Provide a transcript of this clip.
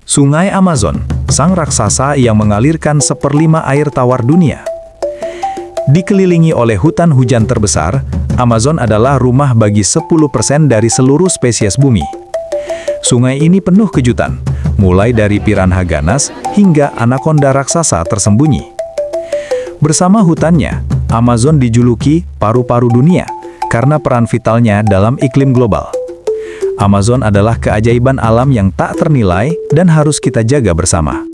Sungai Amazon, sang raksasa yang mengalirkan 1/5 air tawar dunia. Dikelilingi oleh hutan hujan terbesar, Amazon adalah rumah bagi 10% dari seluruh spesies bumi. Sungai ini penuh kejutan, mulai dari piranha ganas hingga anakonda raksasa tersembunyi. Bersama hutannya, Amazon dijuluki paru-paru dunia karena peran vitalnya dalam iklim global. Amazon adalah keajaiban alam yang tak ternilai dan harus kita jaga bersama.